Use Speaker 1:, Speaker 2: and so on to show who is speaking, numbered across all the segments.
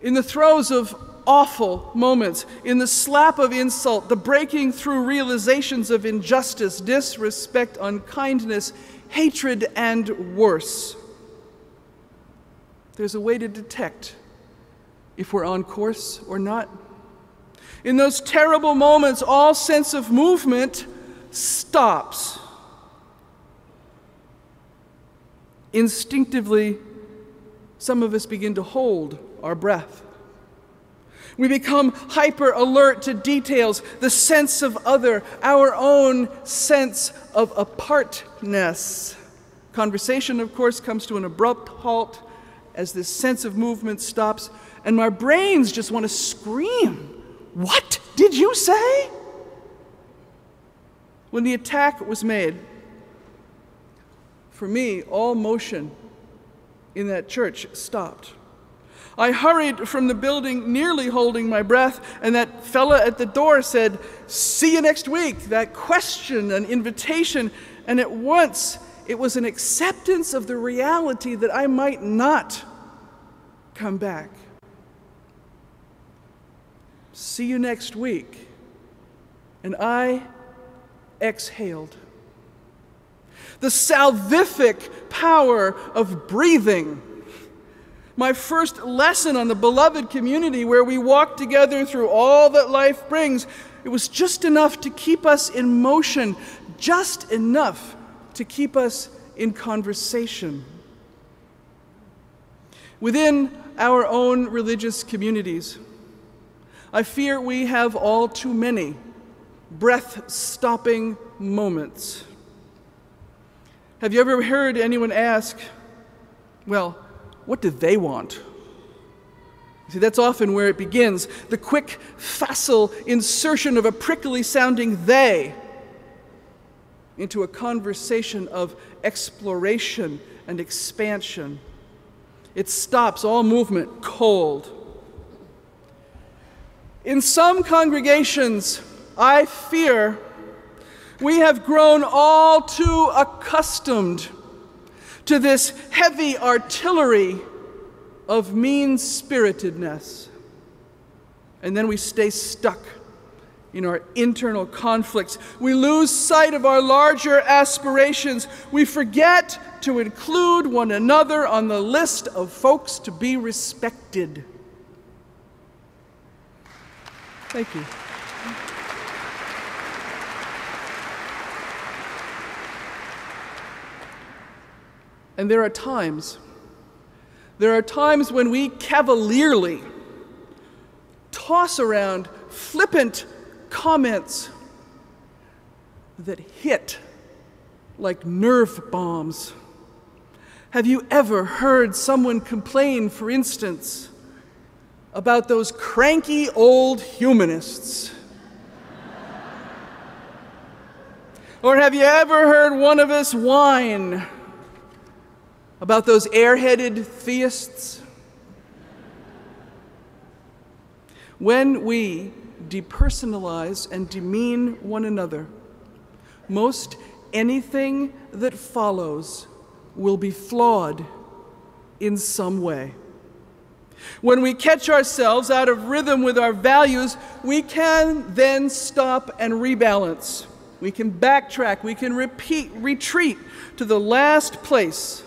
Speaker 1: In the throes of awful moments, in the slap of insult, the breaking through realizations of injustice, disrespect, unkindness, hatred, and worse, there's a way to detect if we're on course or not. In those terrible moments, all sense of movement stops. Instinctively, some of us begin to hold our breath. We become hyper alert to details, the sense of other, our own sense of apartness. Conversation, of course, comes to an abrupt halt as this sense of movement stops, and our brains just want to scream. What did you say? When the attack was made, for me, all motion in that church stopped. I hurried from the building, nearly holding my breath, and that fella at the door said, "See you next week." That question, an invitation, and at once it was an acceptance of the reality that I might not come back. See you next week. And I exhaled. The salvific power of breathing. My first lesson on the beloved community where we walk together through all that life brings. It was just enough to keep us in motion, just enough to keep us in conversation. Within our own religious communities, I fear we have all too many breath-stopping moments. Have you ever heard anyone ask, well, what do they want? See, that's often where it begins, the quick, facile insertion of a prickly-sounding they into a conversation of exploration and expansion. It stops all movement cold. In some congregations, I fear we have grown all too accustomed to this heavy artillery of mean-spiritedness. And then we stay stuck in our internal conflicts. We lose sight of our larger aspirations. We forget to include one another on the list of folks to be respected. Thank you. And there are times when we cavalierly toss around flippant comments that hit like nerve bombs. Have you ever heard someone complain, for instance, about those cranky old humanists? Or have you ever heard one of us whine about those airheaded theists? When we depersonalize and demean one another, most anything that follows will be flawed in some way. When we catch ourselves out of rhythm with our values, we can then stop and rebalance. We can backtrack, we can retreat to the last place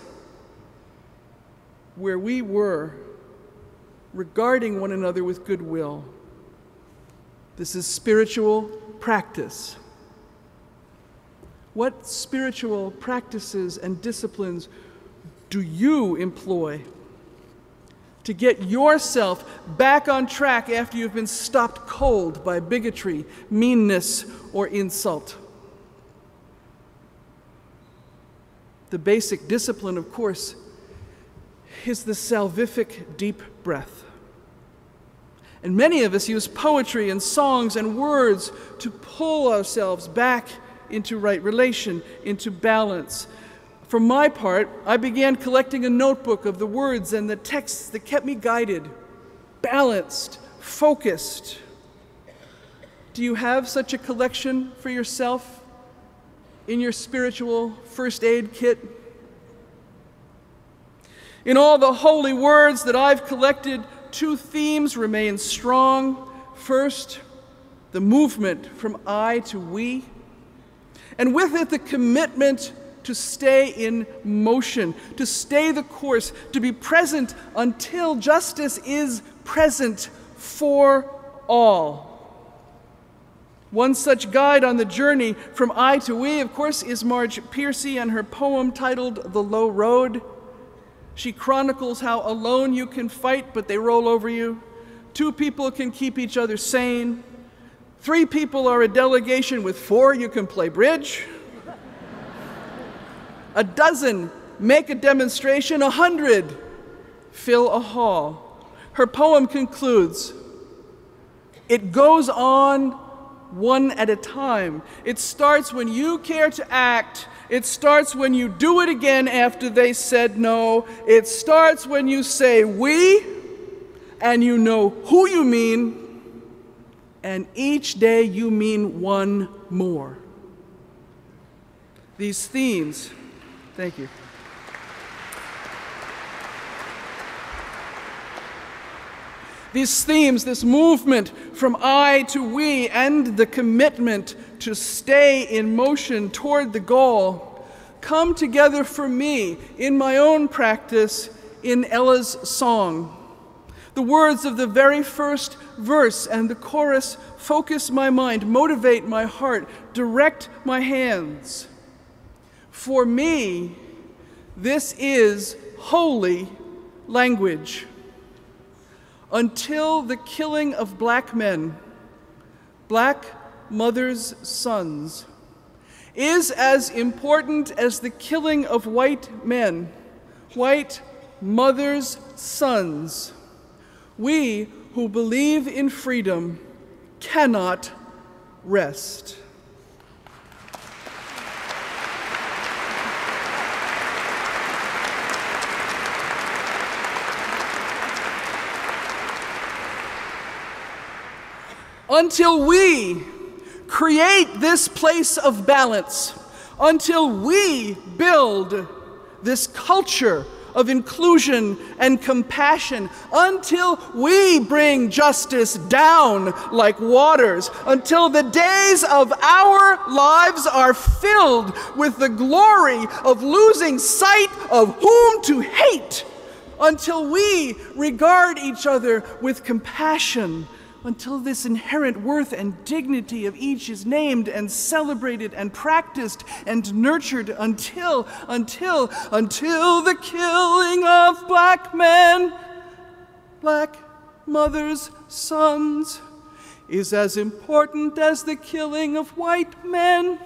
Speaker 1: where we were regarding one another with goodwill. This is spiritual practice. What spiritual practices and disciplines do you employ to get yourself back on track after you've been stopped cold by bigotry, meanness, or insult? The basic discipline, of course, is the salvific deep breath. And many of us use poetry and songs and words to pull ourselves back into right relation, into balance. For my part, I began collecting a notebook of the words and the texts that kept me guided, balanced, focused. Do you have such a collection for yourself in your spiritual first aid kit? In all the holy words that I've collected, two themes remain strong. First, the movement from I to we, and with it the commitment to stay in motion, to stay the course, to be present until justice is present for all. One such guide on the journey from I to we, of course, is Marge Piercy and her poem titled The Low Road. She chronicles how alone you can fight, but they roll over you. 2 people can keep each other sane. 3 people are a delegation. With 4 you can play bridge. 12 make a demonstration. 100 fill a hall. Her poem concludes, it goes on one at a time. It starts when you care to act. It starts when you do it again after they said no. It starts when you say we, and you know who you mean, and each day you mean one more. These themes, thank you. These themes, this movement from I to we, and the commitment to stay in motion toward the goal, come together for me in my own practice in Ella's song. The words of the very first verse and the chorus focus my mind, motivate my heart, direct my hands. For me, this is holy language. Until the killing of black men, black mothers' sons, is as important as the killing of white men, white mothers' sons, we who believe in freedom cannot rest. Until we create this place of balance, until we build this culture of inclusion and compassion, until we bring justice down like waters, until the days of our lives are filled with the glory of losing sight of whom to hate, until we regard each other with compassion, until this inherent worth and dignity of each is named and celebrated and practiced and nurtured, until the killing of black men, black mothers' sons, is as important as the killing of white men,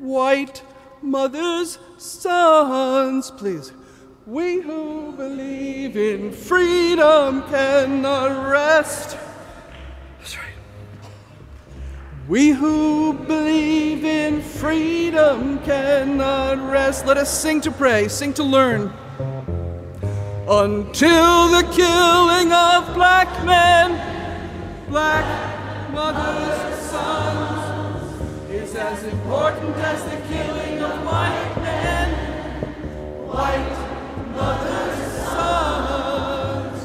Speaker 1: white mothers' sons. Please. We who believe in freedom cannot rest. That's right. We who believe in freedom cannot rest. Let us sing to pray, sing to learn. Until the killing of black men, black mothers' sons, is as important as the killing of white men, white mothers' sons.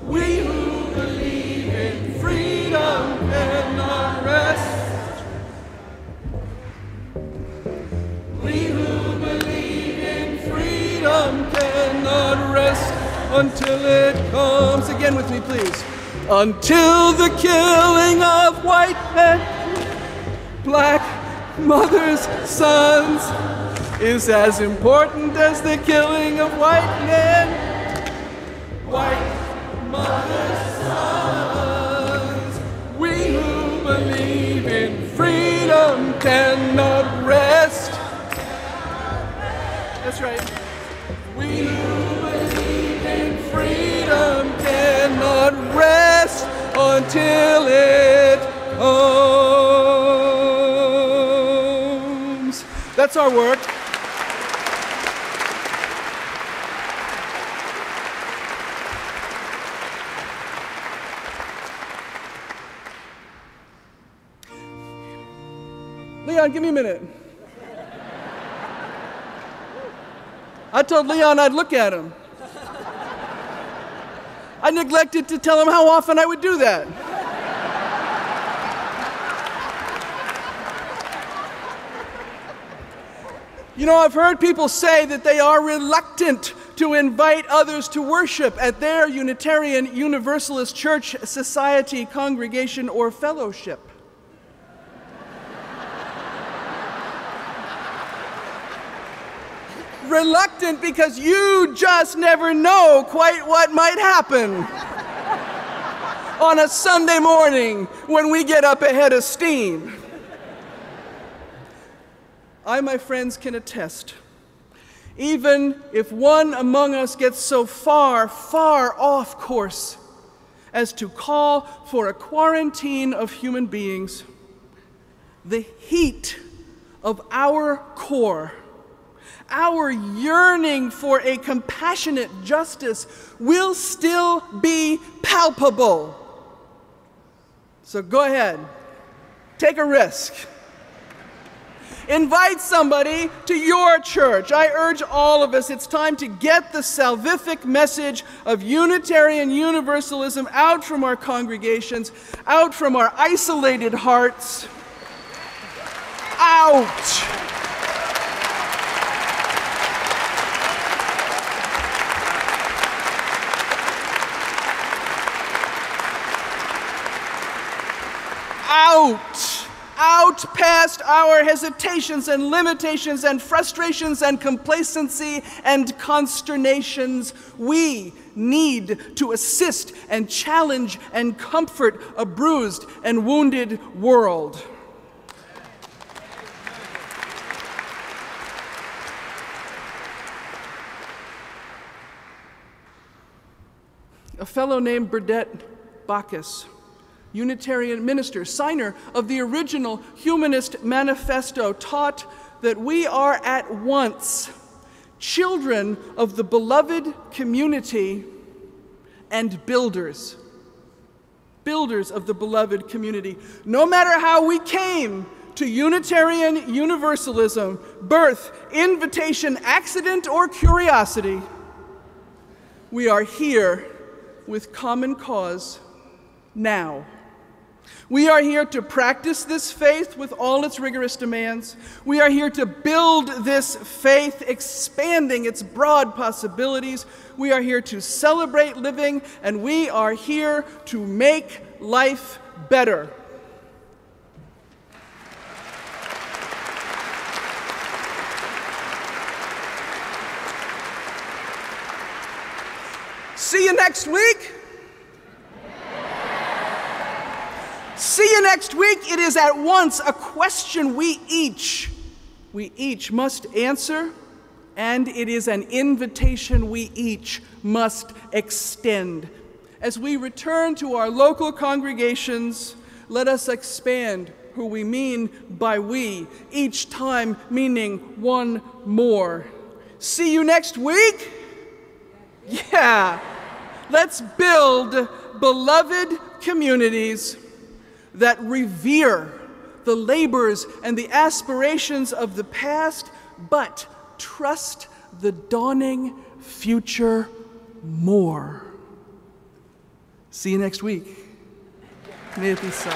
Speaker 1: We who believe in freedom cannot rest. We who believe in freedom cannot rest until it comes. Again with me, please. Until the killing of white men, black mothers' sons, is as important as the killing of white men, white mothers' sons. We who believe in freedom cannot rest. That's right. We who believe in freedom cannot rest until it comes. That's our work. Leon, give me a minute. I told Leon I'd look at him. I neglected to tell him how often I would do that. You know, I've heard people say that they are reluctant to invite others to worship at their Unitarian Universalist church, society, congregation, or fellowship. Reluctant because you just never know quite what might happen on a Sunday morning when we get up ahead of steam. I, my friends, can attest, even if one among us gets so far off course as to call for a quarantine of human beings, the heat of our core, our yearning for a compassionate justice will still be palpable. So go ahead, take a risk. Invite somebody to your church. I urge all of us, it's time to get the salvific message of Unitarian Universalism out from our congregations, out from our isolated hearts, out. Out past our hesitations and limitations and frustrations and complacency and consternations. We need to assist and challenge and comfort a bruised and wounded world. A fellow named Burdett Bacchus, Unitarian minister, signer of the original Humanist Manifesto, taught that we are at once children of the beloved community and builders of the beloved community. No matter how we came to Unitarian Universalism, birth, invitation, accident, or curiosity, we are here with common cause now. We are here to practice this faith with all its rigorous demands. We are here to build this faith, expanding its broad possibilities. We are here to celebrate living, and we are here to make life better. See you next week. See you next week. It is at once a question we each must answer, and it is an invitation we each must extend. As we return to our local congregations, let us expand who we mean by we, each time meaning one more. See you next week? Yeah. Let's build beloved communities that revere the labors and the aspirations of the past, but trust the dawning future more. See you next week. May it be so.